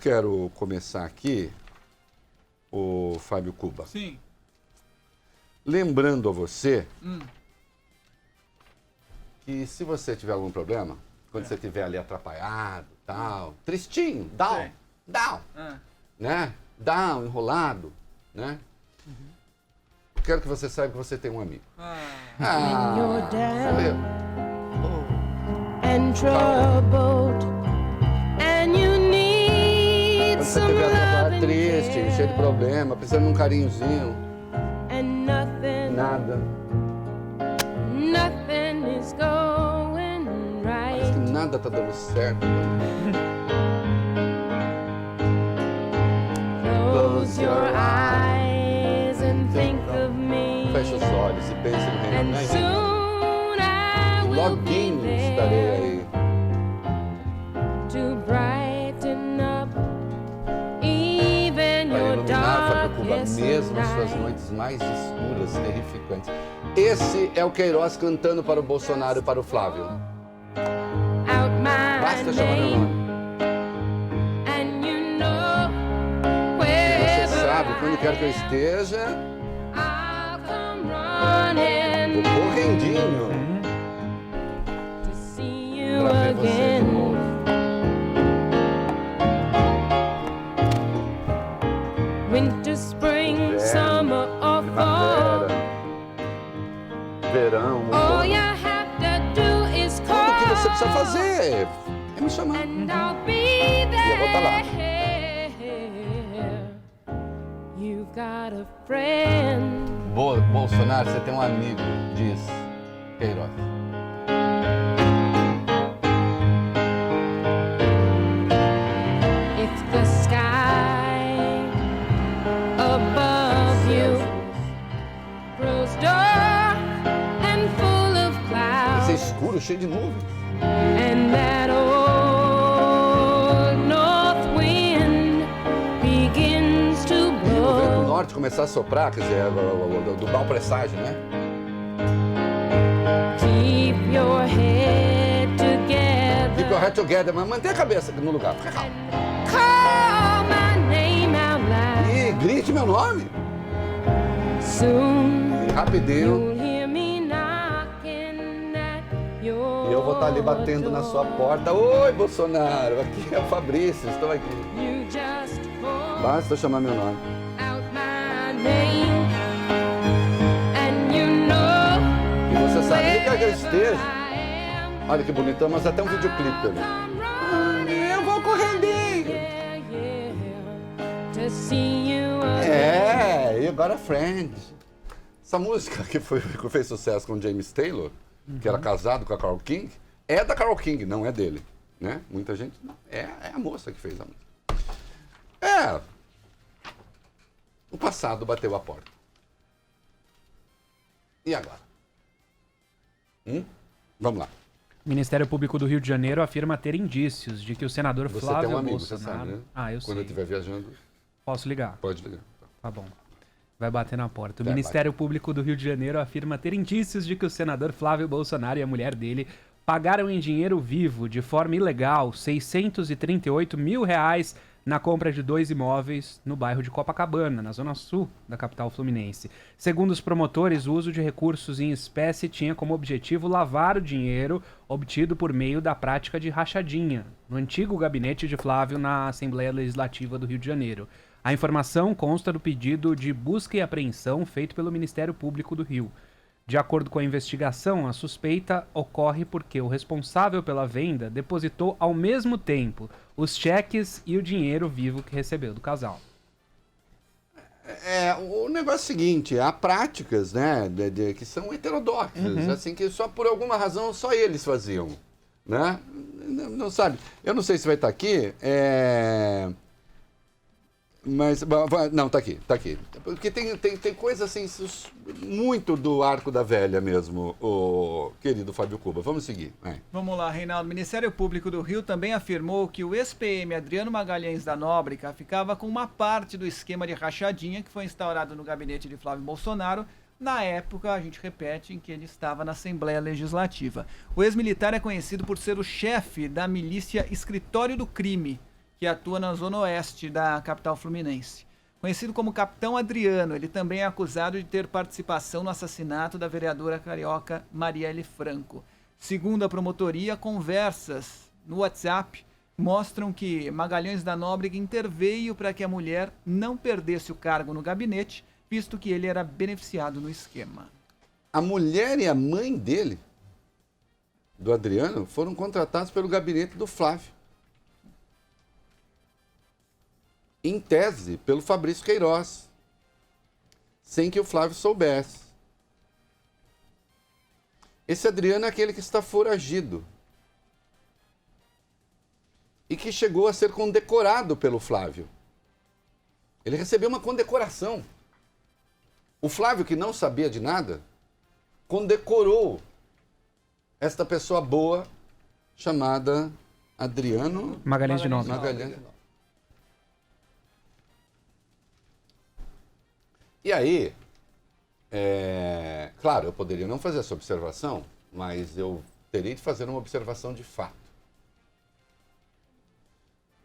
quero começar aqui, o Fábio Cuba. Sim. Lembrando a você que se você tiver algum problema, quando você estiver ali atrapalhado, tal, tristinho, down, né? Down, enrolado, né? Quero que você saiba que você tem um amigo. When you're down Sou eu. and troubled and you need Quando você some estiver love atrapalhado, and triste, cheio de care problema, precisando de um carinhozinho, and nada. nothing is going Parece que right. nada tá dando certo. Close your eyes and think of me, Feche os olhos e pense no reino. and Né? soon I will be Loguinho estarei there aí. to brighten up even Para your iluminar, Fábio Cuba, darkest mesmo as suas night. noites mais escuras, terrificantes. Esse é o Queiroz cantando para o Bolsonaro e para o Flávio. Out my Basta chamar meu name, nome. and you know Você wherever sabe, quando quer que eu esteja, I'll come o running correndinho to see you para ver você de again. novo. Winter, spring, Inverno, summer or fall, Primavera, verão, all outono. you have to do is Tudo o que você precisa call, fazer é me chamar. and I'll be eu vou estar lá. there. You've got a friend. Bolsonaro, você tem um amigo, diz Queiroz. If the sky above you grows dark and full of Vai ser clouds, escuro, cheio de nuvens. and that old north wind begins to E o vento blow, norte começar a soprar, quer dizer, do mau presságio, né? keep your head Keep your together head together, mas mantenha a cabeça no lugar, fica calmo. and call my name out loud. E grite meu nome. Soon E rapidinho. you'll hear me knocking at your E eu vou estar ali batendo na sua door. porta. Oi, Bolsonaro, aqui é o Fabrício, estou aqui. You just call Basta chamar meu nome. out my name, and you know E você sabe onde quer que eu esteja. wherever I am, Olha que bonitão, mas até um videoclipe ali. come running, Eu vou correndinho. yeah, yeah, to see you again. É, you got a friend. Essa música que fez sucesso com o James Taylor, que era casado com a Carole King, é da Carole King, não é dele. Né? Muita gente... É a moça que fez a música. O passado bateu a porta. E agora? Vamos lá. O Ministério Público do Rio de Janeiro afirma ter indícios de que o senador Você Flávio tem um amigo, Bolsonaro... você sabe, né? Eu Quando eu sei. estiver viajando, Posso ligar? pode ligar. Tá bom. Vai bater na porta. O Vai, Ministério Público do Rio de Janeiro afirma ter indícios de que o senador Flávio Bolsonaro e a mulher dele pagaram em dinheiro vivo, de forma ilegal, R$638 mil na compra de 2 imóveis no bairro de Copacabana, na zona sul da capital fluminense. Segundo os promotores, o uso de recursos em espécie tinha como objetivo lavar o dinheiro obtido por meio da prática de rachadinha, no antigo gabinete de Flávio na Assembleia Legislativa do Rio de Janeiro. A informação consta do pedido de busca e apreensão feito pelo Ministério Público do Rio. De acordo com a investigação, a suspeita ocorre porque o responsável pela venda depositou ao mesmo tempo os cheques e o dinheiro vivo que recebeu do casal. O negócio é o seguinte, há práticas, né, que são heterodoxas, assim, que só por alguma razão só eles faziam, né? Não sabe, eu não sei se vai estar aqui, mas, não, tá aqui. Porque tem coisa assim, muito do arco da velha mesmo, o querido Fábio Cuba. Vamos seguir. Vamos lá, Reinaldo. O Ministério Público do Rio também afirmou que o ex-PM Adriano Magalhães da Nóbrega ficava com uma parte do esquema de rachadinha que foi instaurado no gabinete de Flávio Bolsonaro, na época, a gente repete, em que ele estava na Assembleia Legislativa. O ex-militar é conhecido por ser o chefe da milícia Escritório do Crime, que atua na zona oeste da capital fluminense. Conhecido como Capitão Adriano, ele também é acusado de ter participação no assassinato da vereadora carioca Marielle Franco. Segundo a promotoria, conversas no WhatsApp mostram que Magalhães da Nóbrega interveio para que a mulher não perdesse o cargo no gabinete, visto que ele era beneficiado no esquema. A mulher e a mãe dele, do Adriano, foram contratados pelo gabinete do Flávio. Em tese, pelo Fabrício Queiroz, sem que o Flávio soubesse. Esse Adriano é aquele que está foragido e que chegou a ser condecorado pelo Flávio. Ele recebeu uma condecoração. O Flávio, que não sabia de nada, condecorou esta pessoa boa chamada Adriano Magalhães de Nóbrega. Magalhães. E aí, claro, eu poderia não fazer essa observação, mas eu teria de fazer uma observação de fato.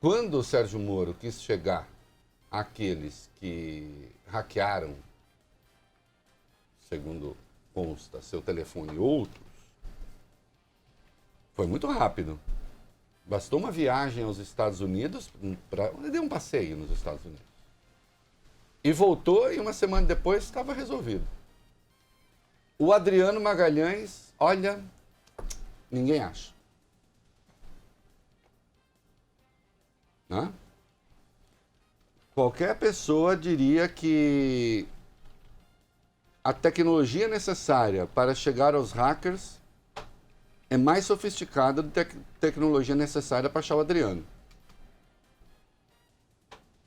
Quando o Sérgio Moro quis chegar àqueles que hackearam, segundo consta, seu telefone e outros, foi muito rápido. Bastou uma viagem aos Estados Unidos, ele deu um passeio nos Estados Unidos. E voltou e uma semana depois estava resolvido. O Adriano Magalhães, olha, ninguém acha. Né? Qualquer pessoa diria que a tecnologia necessária para chegar aos hackers é mais sofisticada do que a tecnologia necessária para achar o Adriano.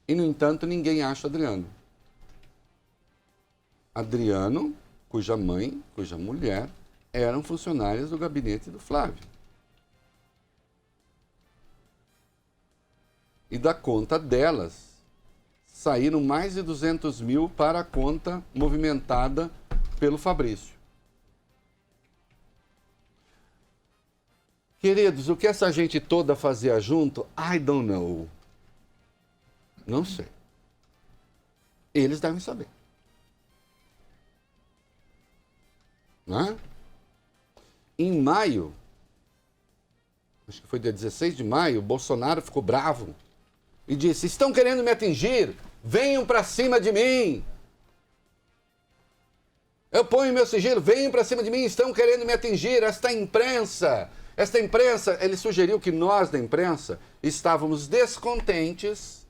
E, no entanto, ninguém acha o Adriano. Adriano, cuja mãe, cuja mulher, eram funcionários do gabinete do Flávio. E da conta delas, saíram mais de 200 mil para a conta movimentada pelo Fabrício. Queridos, o que essa gente toda fazia junto, I don't know. Não sei. Eles devem saber. Né? Em maio, acho que foi dia 16 de maio, Bolsonaro ficou bravo e disse: estão querendo me atingir, venham para cima de mim. Eu ponho meu sigilo, venham para cima de mim, estão querendo me atingir. Esta imprensa, ele sugeriu que nós da imprensa estávamos descontentes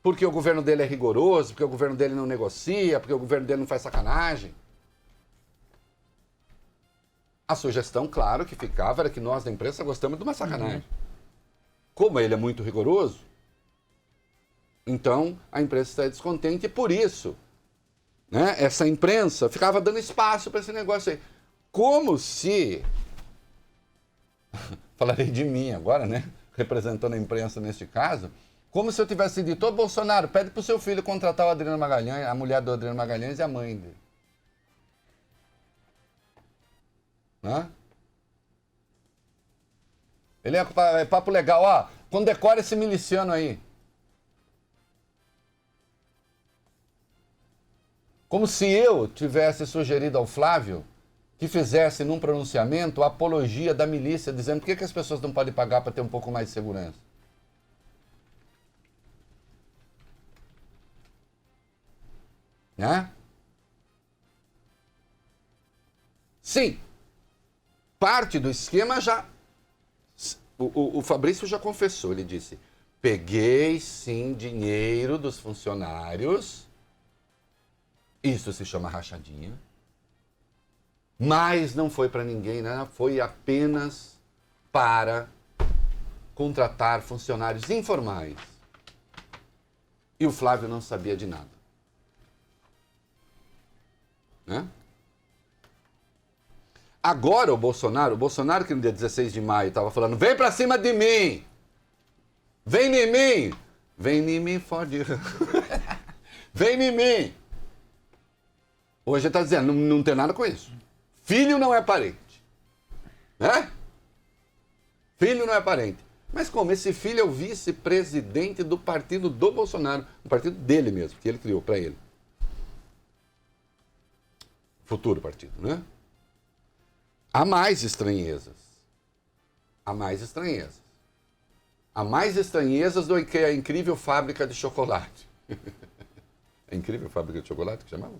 porque o governo dele é rigoroso, porque o governo dele não negocia, porque o governo dele não faz sacanagem. A sugestão, claro, que ficava era que nós da imprensa gostamos de uma sacanagem. Como ele é muito rigoroso, então a imprensa está descontente e por isso, né, essa imprensa ficava dando espaço para esse negócio aí. Como se... Falarei de mim agora, né? Representando a imprensa neste caso. Como se eu tivesse dito: ô Bolsonaro, pede para o seu filho contratar o Adriano Magalhães, a mulher do Adriano Magalhães e a mãe dele. Né? Ele é papo legal, ó. Condecora esse miliciano aí. Como se eu tivesse sugerido ao Flávio que fizesse num pronunciamento a apologia da milícia, dizendo por que as pessoas não podem pagar para ter um pouco mais de segurança. Né? Sim. Parte do esquema já... O Fabrício já confessou, ele disse: peguei sim dinheiro dos funcionários, isso se chama rachadinha, mas não foi para ninguém, né? Foi apenas para contratar funcionários informais. E o Flávio não sabia de nada. Né? Agora o Bolsonaro que no dia 16 de maio estava falando: vem pra cima de mim, vem em mim, fode, vem em mim. Hoje ele está dizendo: não tem nada com isso. Filho não é parente, né? Filho não é parente. Mas como? Esse filho é o vice-presidente do partido do Bolsonaro, o partido dele mesmo, que ele criou para ele. Futuro partido, né? Há mais estranhezas. Há mais estranhezas. Há mais estranhezas do que a incrível fábrica de chocolate. A incrível fábrica de chocolate que chamava?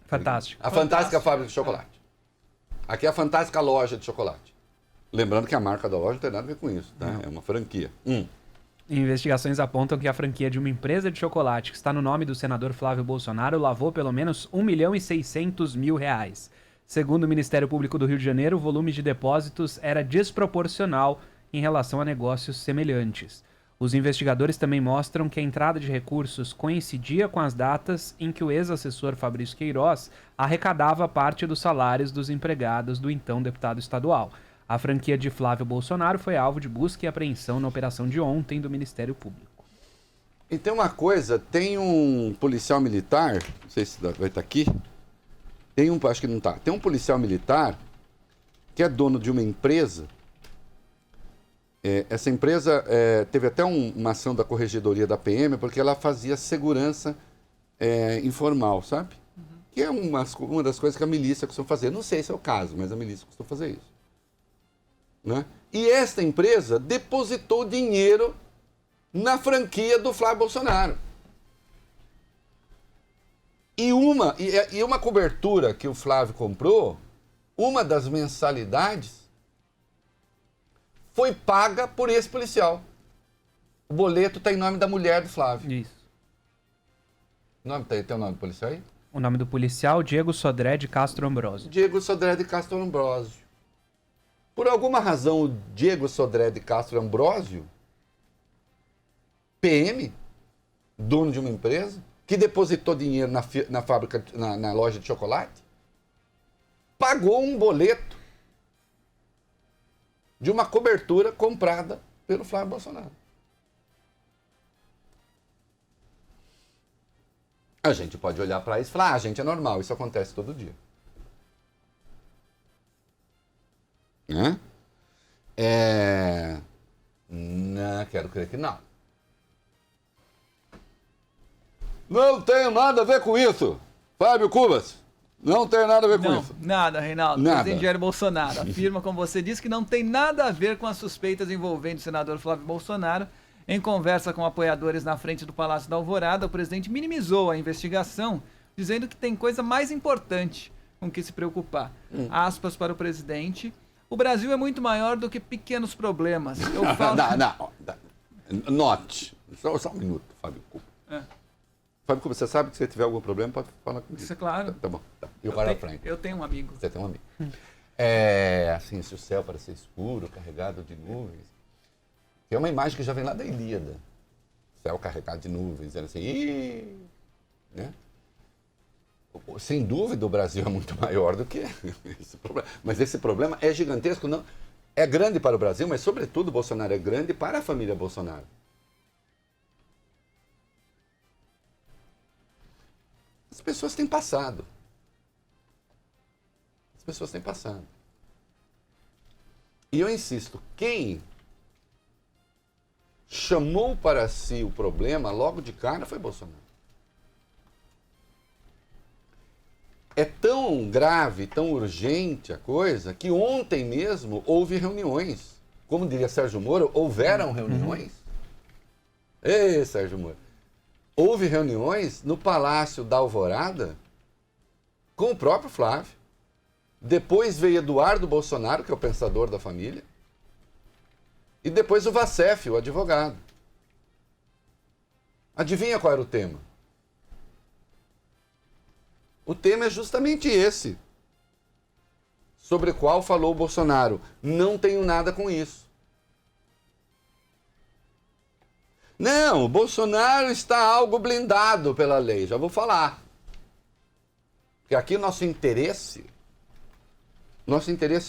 Fantástico. A fantástica fábrica de chocolate. Aqui é a fantástica loja de chocolate. Lembrando que a marca da loja não tem nada a ver com isso, tá? É uma franquia. Investigações apontam que a franquia de uma empresa de chocolate que está no nome do senador Flávio Bolsonaro lavou pelo menos R$1.600.000. Segundo o Ministério Público do Rio de Janeiro, o volume de depósitos era desproporcional em relação a negócios semelhantes. Os investigadores também mostram que a entrada de recursos coincidia com as datas em que o ex-assessor Fabrício Queiroz arrecadava parte dos salários dos empregados do então deputado estadual. A franquia de Flávio Bolsonaro foi alvo de busca e apreensão na operação de ontem do Ministério Público. E tem uma coisa, tem um policial militar, não sei se vai estar aqui, acho que não está, tem um policial militar que é dono de uma empresa. Essa empresa teve até uma ação da corregedoria da PM, porque ela fazia segurança informal, sabe? Que é uma das coisas que a milícia costuma fazer. Não sei se é o caso, mas a milícia costuma fazer isso. Né? E esta empresa depositou dinheiro na franquia do Flávio Bolsonaro. E uma cobertura que o Flávio comprou, uma das mensalidades, foi paga por esse policial. O boleto está em nome da mulher do Flávio. Isso. Tem o nome do policial aí? O nome do policial, Diego Sodré de Castro Ambrosio. Diego Sodré de Castro Ambrosio. Por alguma razão, o Diego Sodré de Castro Ambrosio, PM, dono de uma empresa, que depositou dinheiro na fábrica, na loja de chocolate, pagou um boleto de uma cobertura comprada pelo Flávio Bolsonaro. A gente pode olhar para isso e falar, gente, é normal, isso acontece todo dia. Né? Não, quero crer que não. Não tenho nada a ver com isso, Fábio Cubas. Não tem nada a ver com isso. Nada, Reinaldo. Nada. O presidente Jair Bolsonaro afirma, como você disse, que não tem nada a ver com as suspeitas envolvendo o senador Flávio Bolsonaro. Em conversa com apoiadores na frente do Palácio da Alvorada, o presidente minimizou a investigação, dizendo que tem coisa mais importante com que se preocupar. Aspas para o presidente: o Brasil é muito maior do que pequenos problemas. Eu falo... Note. Só um minuto, Fábio Cubas. Fábio Cubas, você sabe que se tiver algum problema, pode falar comigo. Isso é claro. Tá bom. Tá. E o Barra Frank? Eu tenho um amigo. Você tem um amigo. Assim, se o céu parecer escuro, carregado de nuvens. Tem uma imagem que já vem lá da Ilíada. Céu carregado de nuvens, dizendo assim, né? Sem dúvida o Brasil é muito maior do que esse problema. Mas esse problema é gigantesco, não? É grande para o Brasil, mas sobretudo o Bolsonaro é grande para a família Bolsonaro. As pessoas têm passado. As pessoas têm passado. E eu insisto, quem chamou para si o problema logo de cara foi Bolsonaro. É tão grave, tão urgente a coisa, que ontem mesmo houve reuniões. Como diria Sérgio Moro, houveram reuniões. Ei, Sérgio Moro. Houve reuniões no Palácio da Alvorada com o próprio Flávio. Depois veio Eduardo Bolsonaro, que é o pensador da família. E depois o Vacef, o advogado. Adivinha qual era o tema? O tema é justamente esse, sobre o qual falou o Bolsonaro. Não tenho nada com isso. Não, o Bolsonaro está algo blindado pela lei, já vou falar. Porque aqui o nosso interesse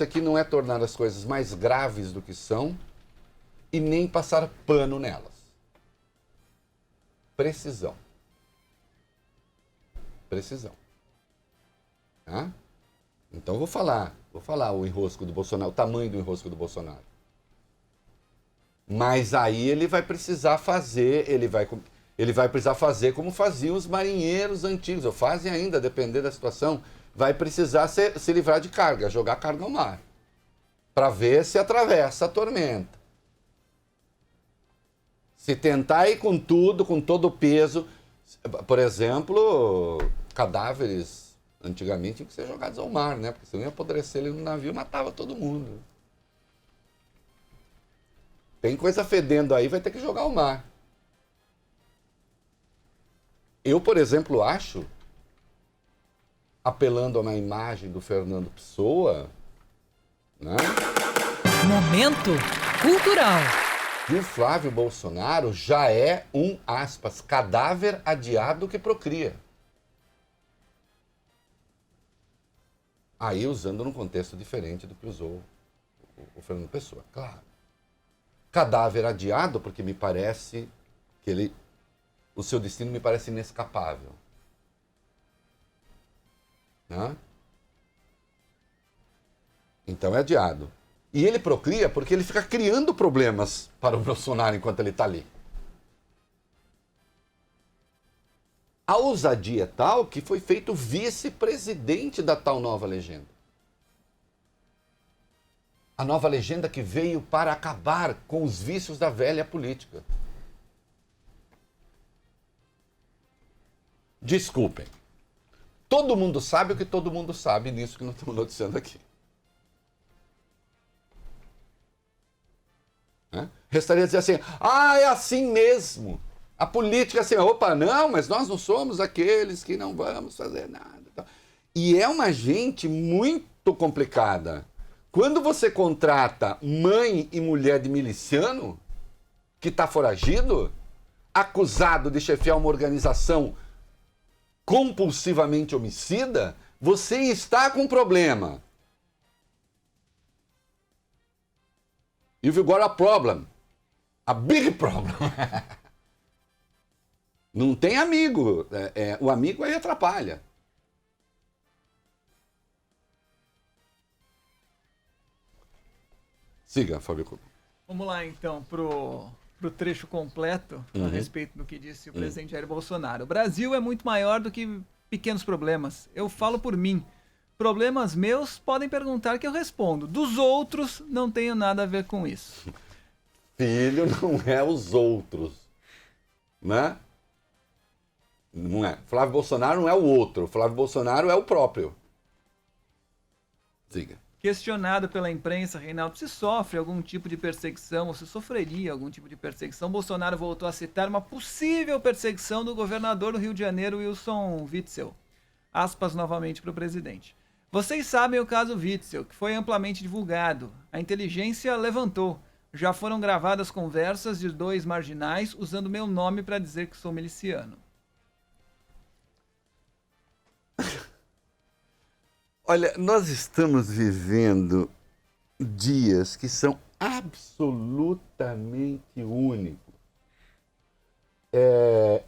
aqui não é tornar as coisas mais graves do que são e nem passar pano nelas. Precisão. Tá? Então vou falar o enrosco do Bolsonaro, o tamanho do enrosco do Bolsonaro. Mas aí ele vai precisar fazer, ele vai precisar fazer como faziam os marinheiros antigos, ou fazem ainda, a depender da situação, vai precisar se livrar de carga, jogar carga ao mar, para ver se atravessa a tormenta. Se tentar ir com tudo, com todo o peso, por exemplo, cadáveres antigamente tinham que ser jogados ao mar, né? Porque senão ia apodrecer ele no navio e matava todo mundo. Tem coisa fedendo aí, vai ter que jogar ao mar. Eu, por exemplo, acho, apelando a uma imagem do Fernando Pessoa, né? Momento cultural. Que o Flávio Bolsonaro já é um, aspas, cadáver adiado que procria. Aí usando num contexto diferente do que usou o Fernando Pessoa, claro. Cadáver adiado porque me parece que o seu destino me parece inescapável. Né? Então é adiado. E ele procria porque ele fica criando problemas para o Bolsonaro enquanto ele está ali. A ousadia é tal que foi feito vice-presidente da tal nova legenda. A nova legenda que veio para acabar com os vícios da velha política. Desculpem. Todo mundo sabe o que todo mundo sabe nisso que nós estamos noticiando aqui. Restaria dizer assim, é assim mesmo. A política é assim, opa, não, mas nós não somos aqueles que não vamos fazer nada. E é uma gente muito complicada. Quando você contrata mãe e mulher de miliciano, que está foragido, acusado de chefiar uma organização compulsivamente homicida, você está com um problema. You've got a problem. A big problem. Não tem amigo. O amigo aí atrapalha. Siga, Fábio Cuba. Vamos lá, então, pro trecho completo a respeito do que disse o presidente Jair Bolsonaro. O Brasil é muito maior do que pequenos problemas. Eu falo por mim. Problemas meus podem perguntar que eu respondo. Dos outros, não tenho nada a ver com isso. Filho não é os outros, né? Não é. Flávio Bolsonaro não é o outro. Flávio Bolsonaro é o próprio. Siga. Questionado pela imprensa, Reinaldo, se sofre algum tipo de perseguição ou se sofreria algum tipo de perseguição, Bolsonaro voltou a citar uma possível perseguição do governador do Rio de Janeiro, Wilson Witzel. Aspas novamente para o presidente. Vocês sabem o caso Witzel, que foi amplamente divulgado. A inteligência levantou. Já foram gravadas conversas de 2 marginais usando meu nome para dizer que sou miliciano. Olha, nós estamos vivendo dias que são absolutamente únicos.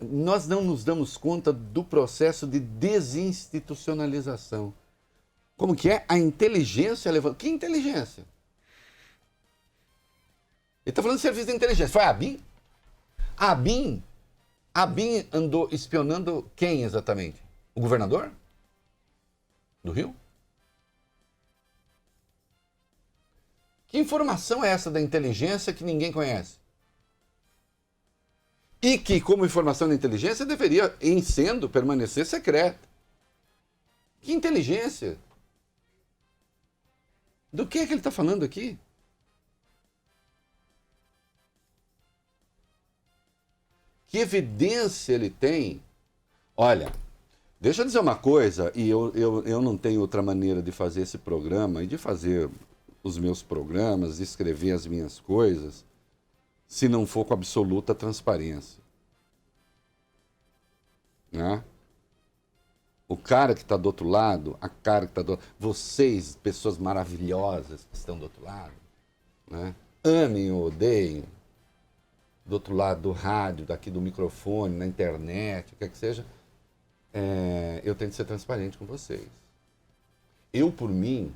Nós não nos damos conta do processo de desinstitucionalização. Como que é? A inteligência levanta. Que inteligência? Ele está falando de serviço de inteligência. Foi a ABIN? A ABIN andou espionando quem exatamente? O governador? Do Rio? Que informação é essa da inteligência que ninguém conhece? E que, como informação da inteligência, deveria, em sendo, permanecer secreta. Que inteligência? Do que é que ele está falando aqui? Que evidência ele tem? Olha, deixa eu dizer uma coisa, e eu não tenho outra maneira de fazer esse programa e de fazer os meus programas, de escrever as minhas coisas, se não for com absoluta transparência. Né? O cara que está do outro lado, a cara que está do outro lado, vocês, pessoas maravilhosas que estão do outro lado, né? Amem ou odeiem, do outro lado do rádio, daqui do microfone, na internet, o que é que seja, eu tento ser transparente com vocês. Eu, por mim,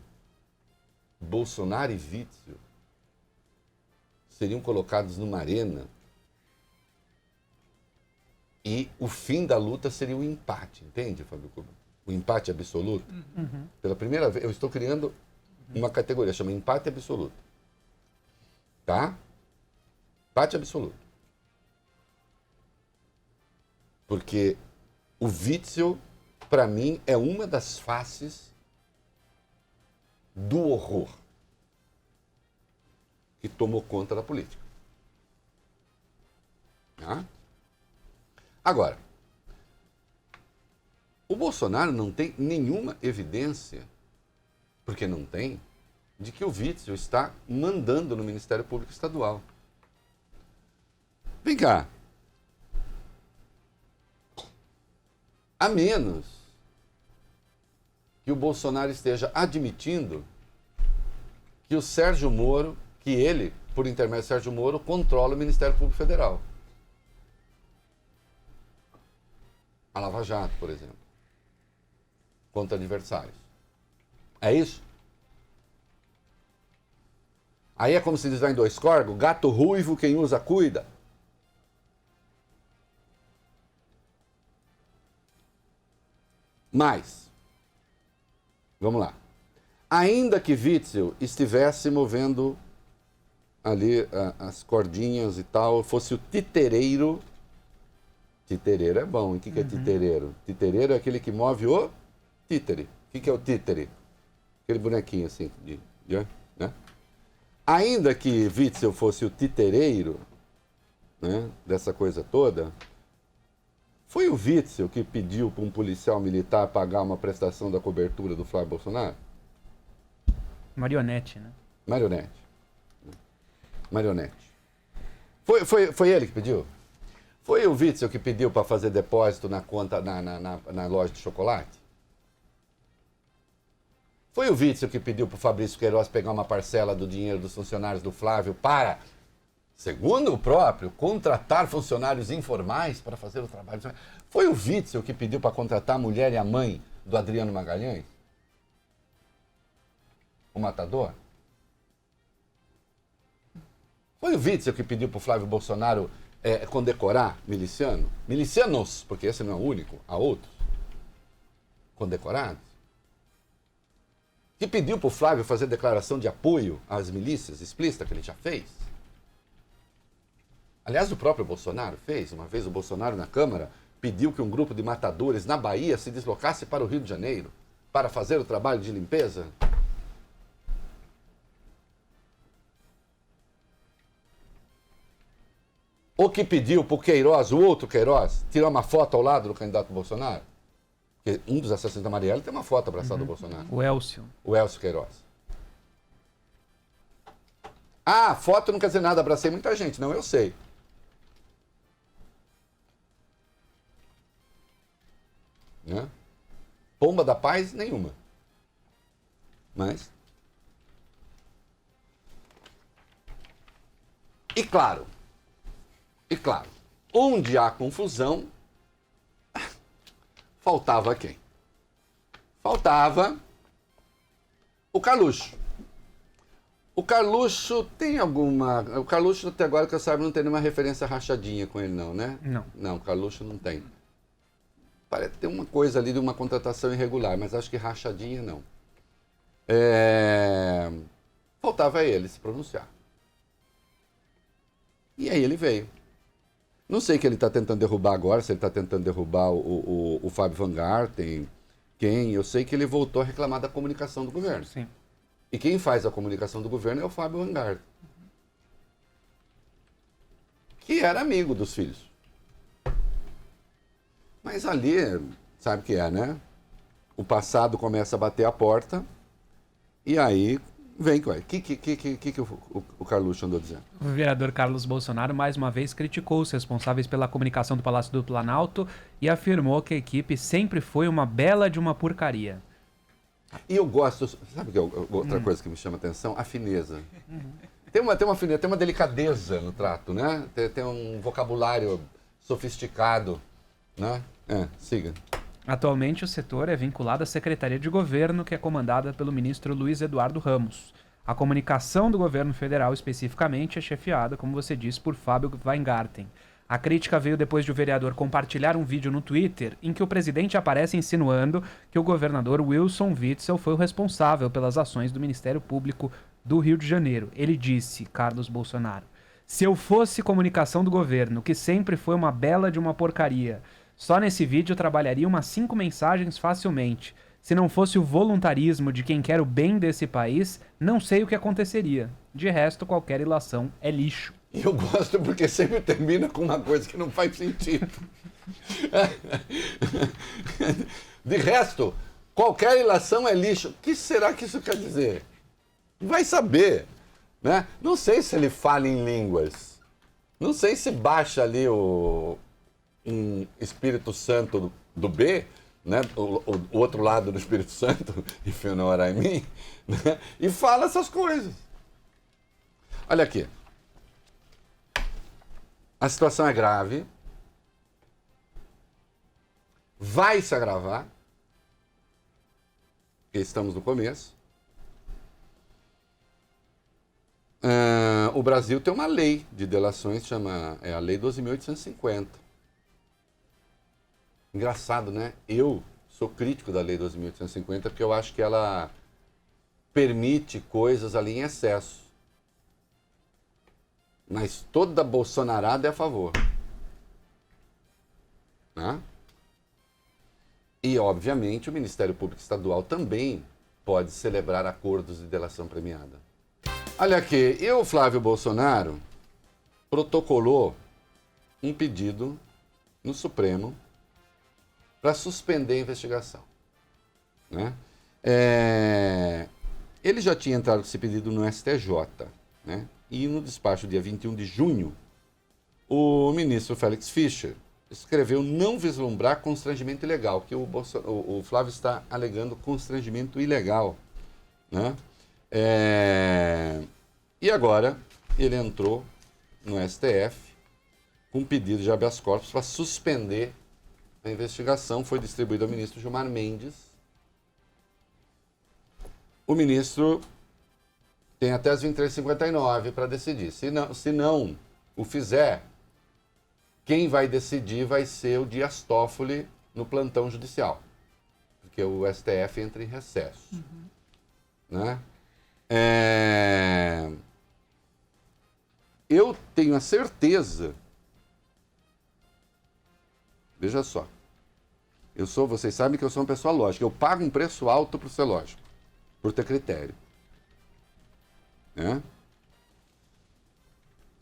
Bolsonaro e Witzel seriam colocados numa arena e o fim da luta seria o empate, entende, Fábio Cuba? O empate absoluto. Pela primeira vez, eu estou criando uma categoria, chama empate absoluto. Tá? Empate absoluto. Porque o Witzel, para mim, é uma das faces do horror que tomou conta da política. Tá? Agora, o Bolsonaro não tem nenhuma evidência, porque não tem, de que o Witzel está mandando no Ministério Público Estadual. Vem cá. A menos que o Bolsonaro esteja admitindo que o Sérgio Moro, que ele, por intermédio de Sérgio Moro, controla o Ministério Público Federal. A Lava Jato, por exemplo. Contra adversários. É isso? Aí é como se diz lá em Dois Corgos, gato ruivo, quem usa, cuida. Mas, vamos lá. Ainda que Witzel estivesse movendo ali as cordinhas e tal, fosse o titereiro. Titereiro é bom, hein? O que é titereiro? Titereiro é aquele que move o títere. O que é o títere? Aquele bonequinho assim, né? Ainda que Witzel fosse o titereiro, né, dessa coisa toda, foi o Witzel que pediu para um policial militar pagar uma prestação da cobertura do Flávio Bolsonaro? Marionete, né? Marionete. Foi ele que pediu? Foi o Witzel que pediu para fazer depósito na conta, na loja de chocolate? Foi o Witzel que pediu para o Fabrício Queiroz pegar uma parcela do dinheiro dos funcionários do Flávio para, segundo o próprio, contratar funcionários informais para fazer o trabalho? Foi o Witzel que pediu para contratar a mulher e a mãe do Adriano Magalhães? O matador? Foi o Witzel que pediu para o Flávio Bolsonaro condecorar miliciano? Milicianos, porque esse não é o único, há outros condecorados. Que pediu para o Flávio fazer declaração de apoio às milícias explícita, que ele já fez. Aliás, o próprio Bolsonaro fez. Uma vez o Bolsonaro na Câmara pediu que um grupo de matadores na Bahia se deslocasse para o Rio de Janeiro para fazer o trabalho de limpeza. Ou que pediu para o Queiroz, o outro Queiroz, tirar uma foto ao lado do candidato Bolsonaro. Porque um dos assassinos da Marielle tem uma foto abraçada do Bolsonaro. O Elcio. O Elcio Queiroz. Ah, foto não quer dizer nada, abracei muita gente. Não, eu sei. Né? Pomba da paz, nenhuma. Mas... E claro, onde há confusão, faltava quem? Faltava o Carluxo. O Carluxo tem alguma... O Carluxo, até agora que eu saiba, não tem nenhuma referência rachadinha com ele, não, né? Não. Não, o Carluxo não tem. Parece ter uma coisa ali de uma contratação irregular, mas acho que rachadinha não. Faltava ele se pronunciar. E aí ele veio. Não sei o que ele está tentando derrubar agora, se ele está tentando derrubar o Fábio Van Garten, quem. Eu sei que ele voltou a reclamar da comunicação do governo. Sim. E quem faz a comunicação do governo é o Fábio Van Garten, que era amigo dos filhos. Mas ali, sabe o que é, né? O passado começa a bater a porta e aí vem, o que o Carluxo andou dizendo? O vereador Carlos Bolsonaro, mais uma vez, criticou os responsáveis pela comunicação do Palácio do Planalto e afirmou que a equipe sempre foi uma bela de uma porcaria. E eu gosto, sabe que outra coisa que me chama a atenção? A fineza. Tem uma fineza, tem uma delicadeza no trato, né? Tem um vocabulário sofisticado, né? Siga. Atualmente, o setor é vinculado à Secretaria de Governo, que é comandada pelo ministro Luiz Eduardo Ramos. A comunicação do governo federal, especificamente, é chefiada, como você disse, por Fábio Weingarten. A crítica veio depois de o vereador compartilhar um vídeo no Twitter em que o presidente aparece insinuando que o governador Wilson Witzel foi o responsável pelas ações do Ministério Público do Rio de Janeiro. Ele disse, Carlos Bolsonaro, se eu fosse comunicação do governo, que sempre foi uma bela de uma porcaria, só nesse vídeo eu trabalharia umas 5 mensagens facilmente. Se não fosse o voluntarismo de quem quer o bem desse país, não sei o que aconteceria. De resto, qualquer ilação é lixo. E eu gosto porque sempre termina com uma coisa que não faz sentido. De resto, qualquer ilação é lixo. O que será que isso quer dizer? Vai saber, né? Não sei se ele fala em línguas. Não sei se baixa ali um Espírito Santo do B, né? O outro lado do Espírito Santo, if you know what I mean, né? E fala essas coisas. Olha aqui. A situação é grave. Vai se agravar. Porque estamos no começo. O Brasil tem uma lei de delações, é a Lei 12.850. Engraçado, né? Eu sou crítico da Lei 12.850 porque eu acho que ela permite coisas ali em excesso. Mas toda bolsonarada é a favor. Né? E, obviamente, o Ministério Público Estadual também pode celebrar acordos de delação premiada. Olha aqui, o Flávio Bolsonaro protocolou um pedido no Supremo para suspender a investigação. Né? Ele já tinha entrado com esse pedido no STJ, né? E no despacho, dia 21 de junho, o ministro Félix Fischer escreveu não vislumbrar constrangimento ilegal, que o Flávio está alegando constrangimento ilegal. Né? E agora ele entrou no STF com um pedido de habeas corpus para suspender a investigação. Foi distribuído ao ministro Gilmar Mendes. O ministro tem até as 23h59 para decidir. Se não o fizer, quem vai decidir vai ser o Dias Toffoli no plantão judicial. Porque o STF entra em recesso. Né? Eu tenho a certeza... Veja só. Vocês sabem que eu sou uma pessoa lógica. Eu pago um preço alto por ser lógico. Por ter critério. Né?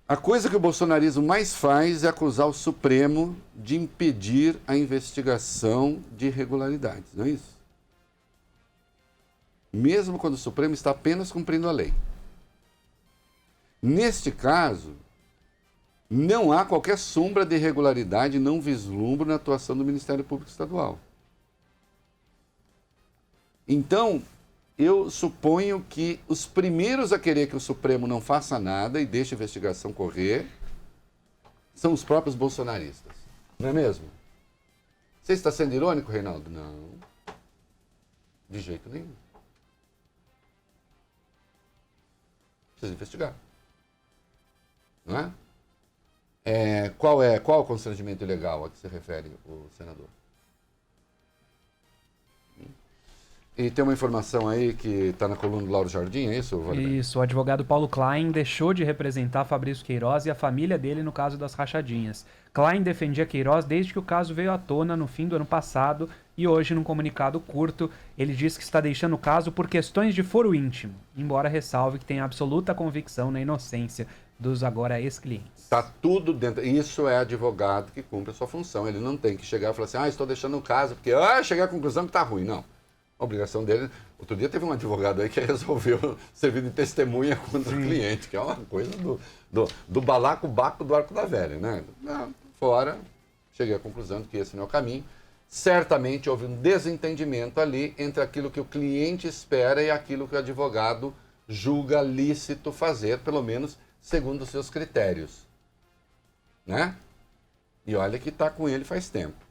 A coisa que o bolsonarismo mais faz é acusar o Supremo de impedir a investigação de irregularidades, não é isso? Mesmo quando o Supremo está apenas cumprindo a lei. Neste caso, não há qualquer sombra de irregularidade, não vislumbro na atuação do Ministério Público Estadual. Então, eu suponho que os primeiros a querer que o Supremo não faça nada e deixe a investigação correr são os próprios bolsonaristas. Não é mesmo? Você está sendo irônico, Reinaldo? Não. De jeito nenhum. Precisa investigar. Não é? Qual o constrangimento ilegal a que se refere o senador? E tem uma informação aí que está na coluna do Lauro Jardim, é isso, Wagner? Isso, o advogado Paulo Klein deixou de representar Fabrício Queiroz e a família dele no caso das rachadinhas. Klein defendia Queiroz desde que o caso veio à tona no fim do ano passado e hoje, num comunicado curto, ele diz que está deixando o caso por questões de foro íntimo, embora ressalve que tem absoluta convicção na inocência dos agora ex-clientes. Está tudo dentro. Isso é advogado que cumpre a sua função. Ele não tem que chegar e falar assim, estou deixando o caso porque cheguei à conclusão que está ruim. Não. A obrigação dele... Outro dia teve um advogado aí que resolveu servir de testemunha contra o cliente, que é uma coisa do balacobaco do arco da velha, né? Fora, cheguei à conclusão de que esse não é o caminho. Certamente houve um desentendimento ali entre aquilo que o cliente espera e aquilo que o advogado julga lícito fazer, pelo menos segundo os seus critérios. Né? E olha que está com ele faz tempo.